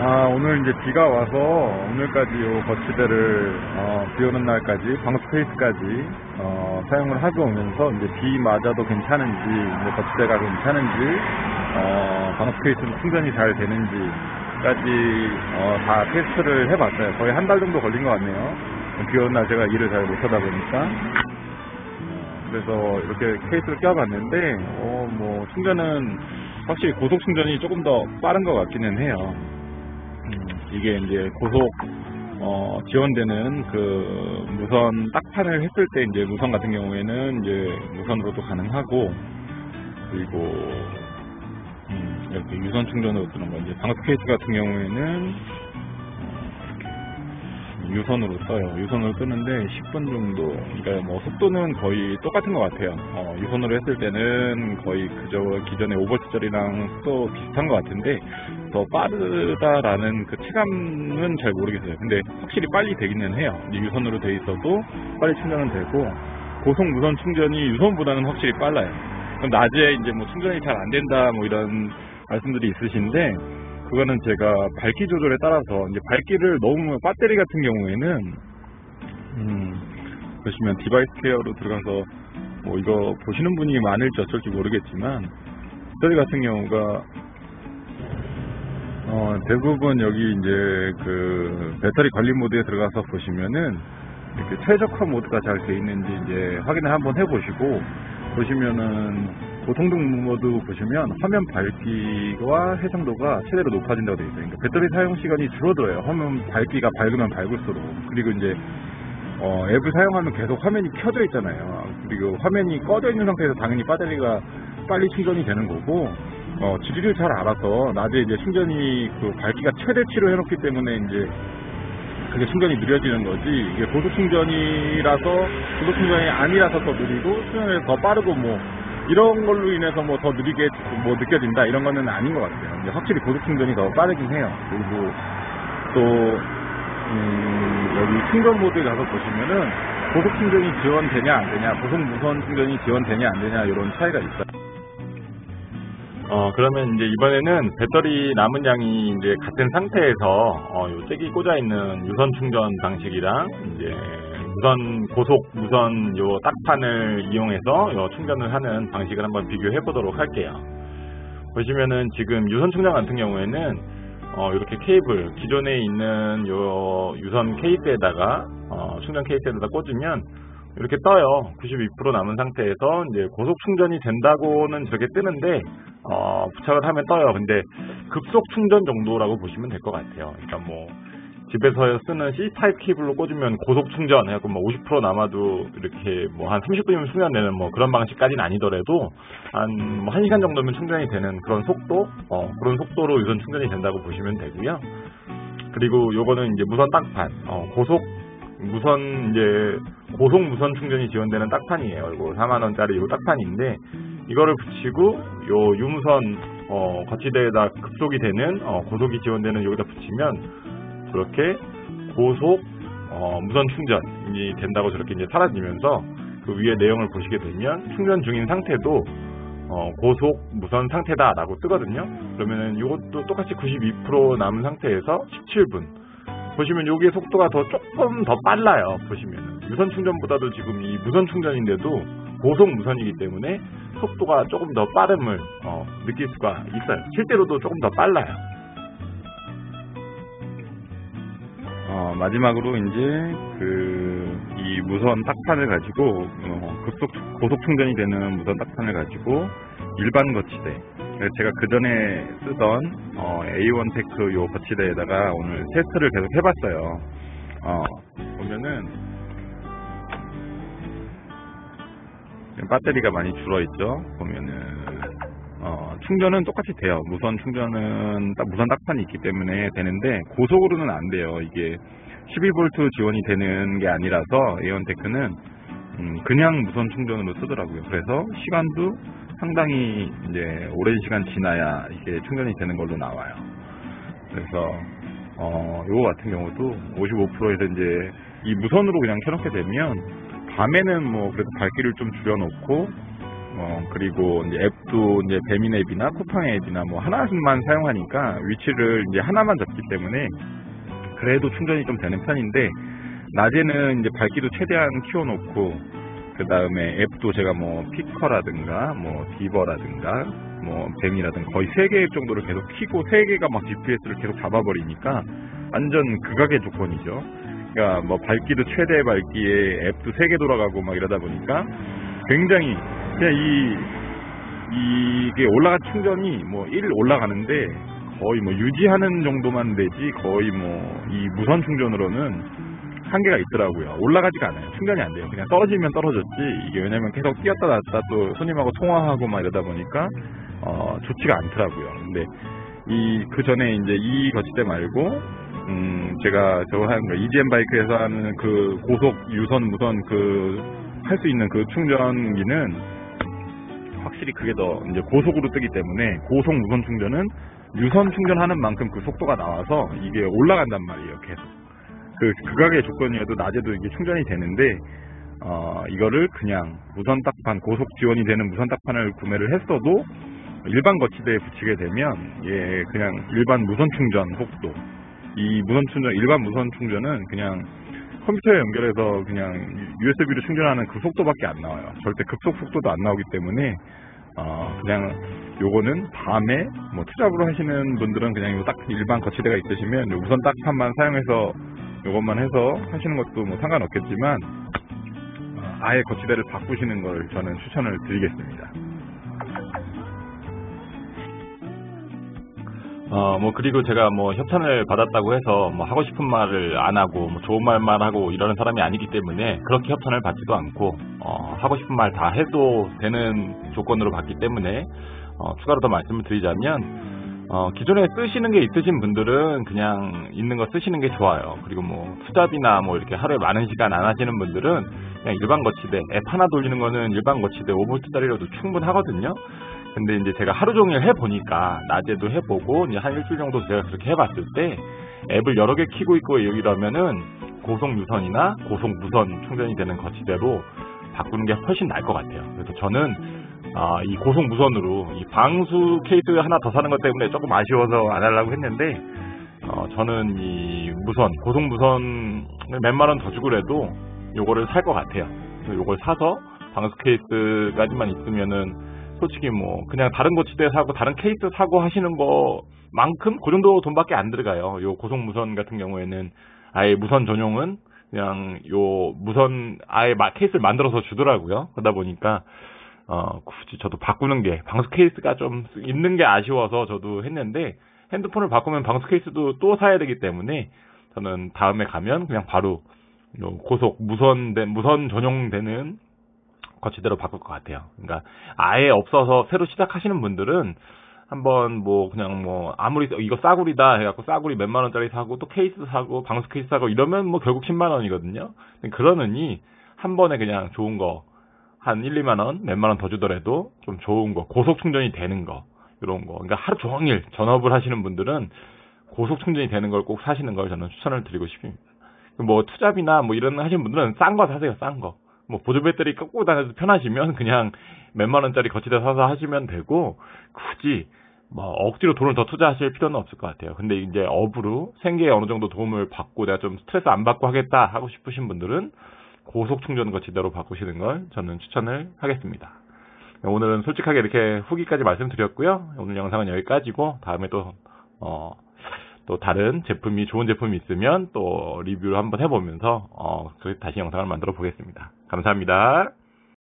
오늘 이제 비가 와서 오늘까지 요 거치대를 비 오는 날까지 방수 케이스까지 사용을 하고 오면서 이제 비마저도 괜찮은지 이제 거치대가 괜찮은지 방수 케이스는 충전이 잘 되는지까지 다 테스트를 해봤어요. 거의 한 달 정도 걸린 것 같네요. 비 오는 날 제가 일을 잘 못하다 보니까. 그래서 이렇게 케이스를 껴봤는데 뭐 충전은 확실히 고속 충전이 조금 더 빠른 것 같기는 해요. 이게 이제 고속 지원되는 그 무선 딱판을 했을 때 이제 무선 같은 경우에는 이제 무선으로도 가능하고, 그리고 이렇게 유선 충전으로 뜨는 거, 이제 방수 케이스 같은 경우에는 유선으로 떠요. 유선으로 뜨는데 10분 정도, 그러니까 뭐 속도는 거의 똑같은 것 같아요. 유선으로 했을 때는 거의 그저 기존의 오버치절이랑 속도 비슷한 것 같은데 더 빠르다라는 그 체감은 잘 모르겠어요. 근데 확실히 빨리 되기는 해요. 유선으로 돼 있어도 빨리 충전은 되고, 고속 무선 충전이 유선보다는 확실히 빨라요. 그럼 낮에 이제 뭐 충전이 잘 안 된다 뭐 이런 말씀들이 있으신데, 그거는 제가 밝기 조절에 따라서 이제 밝기를 너무 배터리 같은 경우에는 보시면 디바이스 케어로 들어가서 뭐 이거 보시는 분이 많을지 어쩔지 모르겠지만, 배터리 같은 경우가 대부분 여기 이제 그 배터리 관리 모드에 들어가서 보시면은 이렇게 최적화 모드가 잘 돼 있는지 이제 확인을 한번 해보시고, 보시면은 고통등 모드 보시면 화면 밝기와 해상도가 최대로 높아진다고 되어 있어요. 그러니까 배터리 사용 시간이 줄어들어요. 화면 밝기가 밝으면 밝을수록. 그리고 이제 앱을 사용하면 계속 화면이 켜져 있잖아요. 그리고 화면이 꺼져 있는 상태에서 당연히 배터리가 빨리 충전이 되는 거고, 지리를 잘 알아서 낮에 이제 충전이 그 밝기가 최대치로 해놓기 때문에 이제 그게 충전이 느려지는 거지, 이게 고속 충전이라서, 고속 충전이 아니라서 더 느리고 충전이 더 빠르고 뭐 이런 걸로 인해서 뭐 더 느리게 뭐 느껴진다 이런 거는 아닌 것 같아요. 이제 확실히 고속 충전이 더 빠르긴 해요. 그리고 또 여기 충전 모드에 가서 보시면은 고속 충전이 지원되냐 안 되냐, 고속 무선 충전이 지원되냐 안 되냐 이런 차이가 있어요. 그러면 이제 이번에는 배터리 남은 양이 이제 같은 상태에서 요 잭이 꽂아 있는 유선 충전 방식이랑 이제 고속 무선 요 딱판을 이용해서 요 충전을 하는 방식을 한번 비교해 보도록 할게요. 보시면은 지금 유선 충전 같은 경우에는 이렇게 케이블, 기존에 있는 요 유선 케이스에다가 충전 케이스에다가 꽂으면 이렇게 떠요. 92% 남은 상태에서 이제 고속 충전이 된다고는 저게 뜨는데 부착을 하면 떠요. 근데 급속 충전 정도라고 보시면 될 것 같아요. 그러니까 뭐 집에서 쓰는 C타입 케이블로 꽂으면 고속 충전 해갖고 뭐 50% 남아도 이렇게 뭐 한 30분이면 충전되는 뭐 그런 방식까지는 아니더라도 한 뭐 1시간 정도면 충전이 되는 그런 속도, 그런 속도로 유선 충전이 된다고 보시면 되고요. 그리고 요거는 이제 무선 딱판, 고속 무선 충전이 지원되는 딱판이에요. 이거 4만원짜리 요 딱판인데, 이거를 붙이고 요 유무선 거치대에다 급속이 되는 고속이 지원되는 여기다 붙이면 그렇게 고속 무선 충전이 된다고 저렇게 이제 사라지면서 그 위에 내용을 보시게 되면 충전 중인 상태도 고속 무선 상태다라고 뜨거든요. 그러면은 이것도 똑같이 92% 남은 상태에서 17분. 보시면 여기에 속도가 조금 더 빨라요. 보시면 유선 충전보다도 지금 이 무선 충전인데도 고속 무선이기 때문에 속도가 조금 더 빠름을 느낄 수가 있어요. 실제로도 조금 더 빨라요. 마지막으로 이제 이 무선 딱판을 가지고 고속 충전이 되는 무선 딱판을 가지고 일반 거치대, 제가 그 전에 쓰던 A1 테크 요 거치대에다가 오늘 테스트를 계속 해봤어요. 보면은 배터리가 많이 줄어있죠. 보면은 충전은 똑같이 돼요. 무선 충전은 무선 딱판이 있기 때문에 되는데 고속으로는 안 돼요. 이게 12V 지원이 되는 게 아니라서 A1 테크는 그냥 무선 충전으로 쓰더라고요. 그래서 시간도 상당히 이제 오랜 시간 지나야 이게 충전이 되는 걸로 나와요. 그래서 요거 같은 경우도 55%에서 이제 이 무선으로 그냥 켜놓게 되면 밤에는 뭐 그래도 밝기를 좀 줄여놓고 그리고 이제 앱도 이제 배민 앱이나 쿠팡 앱이나 뭐 하나만 사용하니까 위치를 이제 하나만 잡기 때문에 그래도 충전이 좀 되는 편인데, 낮에는 이제 밝기도 최대한 키워놓고, 그 다음에 앱도 제가 뭐 피커라든가 뭐 디버라든가 뭐 뱀이라든가 거의 3개 앱 정도를 계속 키고 3개가 막 GPS를 계속 잡아버리니까 완전 극악의 조건이죠. 그러니까 뭐 밝기도 최대 밝기에 앱도 3개 돌아가고 막 이러다 보니까 굉장히 그냥 이게 올라간 충전이 뭐 1 올라가는데 거의 뭐 유지하는 정도만 되지 거의 뭐 이 무선 충전으로는 한계가 있더라고요. 올라가지가 않아요. 충전이 안 돼요. 그냥 떨어지면 떨어졌지, 이게 왜냐면 계속 뛰었다 놨다 또 손님하고 통화하고 막 이러다 보니까 좋지가 않더라고요. 근데 그 전에 이제 이 거치대 말고 제가 저거 하는 거 EGM 바이크에서 하는 그 고속 유선 무선 할 수 있는 그 충전기는 확실히 그게 더 이제 고속으로 뜨기 때문에, 고속 무선 충전은 유선 충전하는 만큼 그 속도가 나와서 이게 올라간단 말이에요. 계속 그 극악의 조건이어도 낮에도 이게 충전이 되는데, 이거를 그냥 무선 딱판, 고속 지원이 되는 무선 딱판을 구매를 했어도 일반 거치대에 붙이게 되면 그냥 일반 무선 충전 속도, 일반 무선 충전은 그냥 컴퓨터에 연결해서 그냥 USB로 충전하는 그 속도밖에 안 나와요. 절대 급속 속도도 안 나오기 때문에 그냥 요거는 다음에 뭐 투잡으로 하시는 분들은 그냥 요 딱 일반 거치대가 있으시면 요 무선 딱판만 사용해서 요것만 해서 하시는 것도 뭐 상관없겠지만, 아예 거치대를 바꾸시는 걸 저는 추천을 드리겠습니다. 그리고 제가 뭐 협찬을 받았다고 해서 뭐 하고 싶은 말을 안 하고 뭐 좋은 말만 하고 이러는 사람이 아니기 때문에 그렇게 협찬을 받지도 않고, 하고 싶은 말 다 해도 되는 조건으로 받기 때문에, 추가로 더 말씀을 드리자면, 기존에 쓰시는 게 있으신 분들은 그냥 있는 거 쓰시는 게 좋아요. 그리고 뭐 투잡이나 뭐 이렇게 하루에 많은 시간 안 하시는 분들은 그냥 일반 거치대, 앱 하나 돌리는 거는 일반 거치대 5V짜리로도 충분하거든요. 근데 이제 제가 하루 종일 해보니까, 낮에도 해보고 이제 한 일주일 정도 제가 그렇게 해봤을 때 앱을 여러 개 키고 있고 이러면은 고속 유선이나 고속 무선 충전이 되는 거치대로 바꾸는 게 훨씬 나을 것 같아요. 그래서 저는 이 고속 무선으로 이 방수 케이스 하나 더 사는 것 때문에 조금 아쉬워서 안 하려고 했는데, 저는 이 고속 무선 몇만 원 더 주고라도 요거를 살 것 같아요. 그래서 요걸 사서 방수 케이스까지만 있으면은 솔직히 뭐 그냥 다른 거치대 사고 다른 케이스 사고 하시는 거만큼 그 정도 돈밖에 안 들어가요. 요 고속 무선 같은 경우에는 아예 무선 전용은 그냥 요 무선 아예 케이스를 만들어서 주더라고요. 그러다 보니까 굳이 저도 바꾸는 게, 방수 케이스가 좀 있는 게 아쉬워서 저도 했는데, 핸드폰을 바꾸면 방수 케이스도 또 사야 되기 때문에 저는 다음에 가면 그냥 바로 요 고속 무선 전용되는 거치대로 바꿀 것 같아요. 그러니까 아예 없어서 새로 시작하시는 분들은 한번 뭐 그냥 뭐 아무리 이거 싸구리다 해갖고 싸구리 몇만 원짜리 사고 또 케이스 사고 방수 케이스 사고 이러면 뭐 결국 10만 원이거든요. 그러느니 한 번에 그냥 좋은 거 한 1, 2만 원, 몇만 원 더 주더라도 좀 좋은 거, 고속 충전이 되는 거, 이런 거. 그러니까 하루 종일 전업을 하시는 분들은 고속 충전이 되는 걸 꼭 사시는 걸 저는 추천을 드리고 싶습니다. 뭐 투잡이나 뭐 이런 하시는 분들은 싼 거 사세요, 싼 거. 뭐 보조 배터리 꽂고 다녀도 편하시면 그냥 몇만 원짜리 거치대 사서 하시면 되고, 굳이 뭐 억지로 돈을 더 투자하실 필요는 없을 것 같아요. 근데 이제 업으로 생계에 어느 정도 도움을 받고 내가 좀 스트레스 안 받고 하겠다 하고 싶으신 분들은 고속 충전 거치대로 바꾸시는 걸 저는 추천을 하겠습니다. 오늘은 솔직하게 이렇게 후기까지 말씀드렸고요. 오늘 영상은 여기까지고, 다음에 또 다른 좋은 제품이 있으면 또 리뷰를 한번 해보면서 다시 영상을 만들어 보겠습니다. 감사합니다.